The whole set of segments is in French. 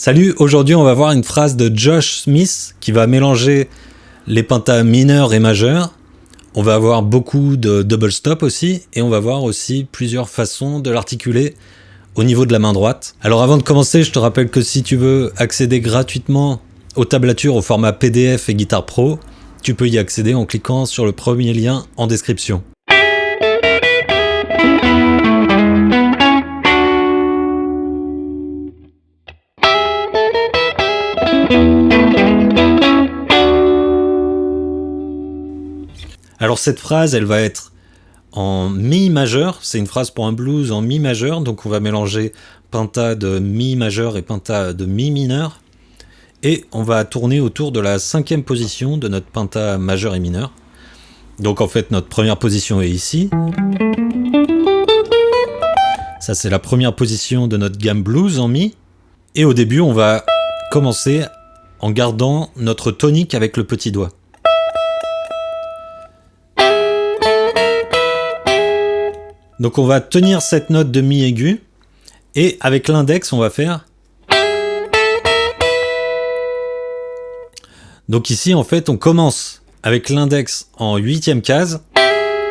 Salut, aujourd'hui on va voir une phrase de Josh Smith qui va mélanger les pentas mineurs et majeurs. On va avoir beaucoup de double stop aussi, et on va voir aussi plusieurs façons de l'articuler au niveau de la main droite. Alors avant de commencer, je te rappelle que si tu veux accéder gratuitement aux tablatures au format PDF et Guitar Pro, tu peux y accéder en cliquant sur le premier lien en description. Alors cette phrase, elle va être en mi majeur, c'est une phrase pour un blues en mi majeur, donc on va mélanger penta de mi majeur et penta de mi mineur, et on va tourner autour de la 5e position de notre penta majeur et mineur. Donc en fait notre première position est ici, ça c'est la première position de notre gamme blues en mi, et au début on va commencer en gardant notre tonique avec le petit doigt. Donc on va tenir cette note de mi aigu, et avec l'index on va faire. Donc ici en fait on commence avec l'index en 8e case,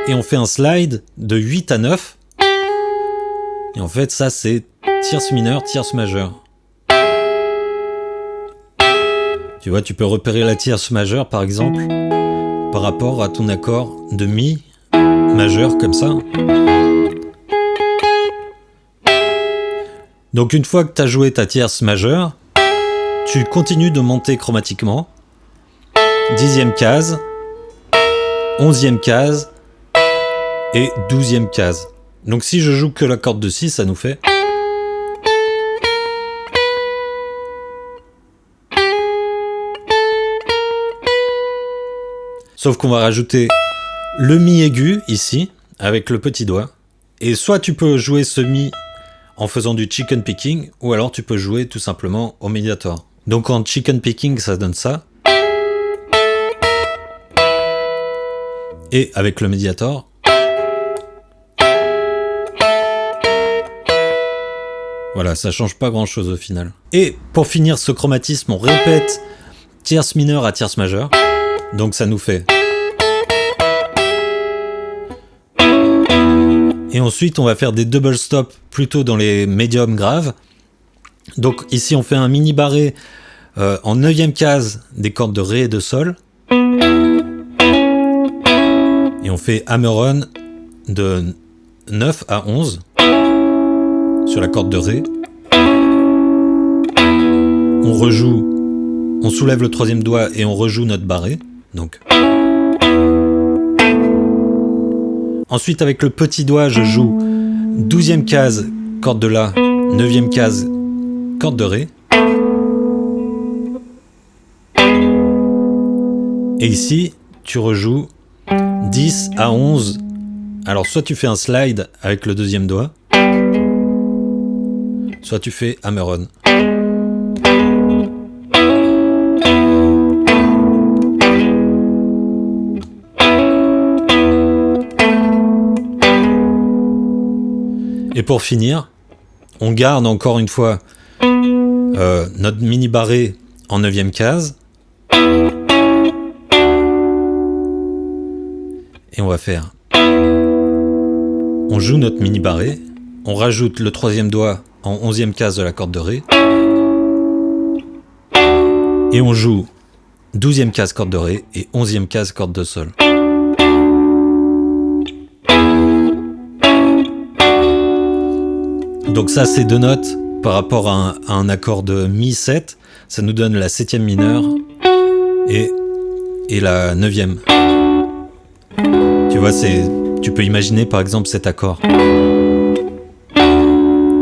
et on fait un slide de 8 à 9, et en fait ça c'est tierce mineure, tierce majeure. Tu vois, tu peux repérer la tierce majeure par exemple par rapport à ton accord de mi majeur comme ça. Donc une fois que tu as joué ta tierce majeure, tu continues de monter chromatiquement. 10e case, 11e case et 12e case. Donc si je joue que la corde de si, ça nous fait. Sauf qu'on va rajouter le mi aigu ici avec le petit doigt. Et soit tu peux jouer ce mi en faisant du chicken picking, ou alors tu peux jouer tout simplement au médiator. Donc en chicken picking, ça donne ça. Et avec le médiator, voilà, ça change pas grand chose au final. Et pour finir ce chromatisme, on répète tierce mineure à tierce majeure. Donc ça nous fait. Et ensuite, on va faire des double stops plutôt dans les médiums graves. Donc ici, on fait un mini barré en 9e case des cordes de Ré et de Sol. Et on fait hammer-on de 9 à 11 sur la corde de Ré. On rejoue, on soulève le 3e doigt et on rejoue notre barré. Donc. Ensuite, avec le petit doigt, je joue 12e case, corde de La, 9e case, corde de Ré. Et ici, tu rejoues 10 à 11. Alors, soit tu fais un slide avec le 2e doigt, soit tu fais hammer-on. Et pour finir, on garde encore une fois notre mini barré en 9e case. Et on va faire. On joue notre mini barré. On rajoute le 3e doigt en 11e case de la corde de Ré. Et on joue 12e case corde de Ré et 11e case corde de Sol. Donc ça, c'est deux notes par rapport à un accord de Mi7. Ça nous donne la 7e mineure et la 9e. Tu vois, tu peux imaginer par exemple cet accord.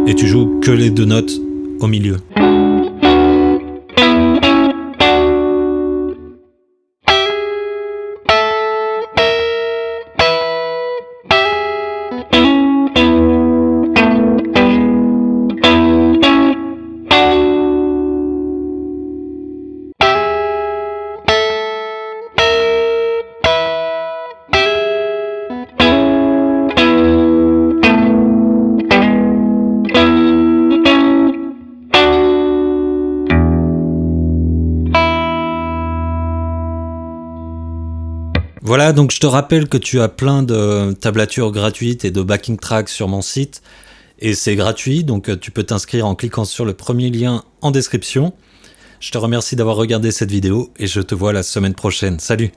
Et tu joues que les deux notes au milieu. Voilà, donc je te rappelle que tu as plein de tablatures gratuites et de backing tracks sur mon site. Et c'est gratuit, donc tu peux t'inscrire en cliquant sur le premier lien en description. Je te remercie d'avoir regardé cette vidéo et je te vois la semaine prochaine. Salut!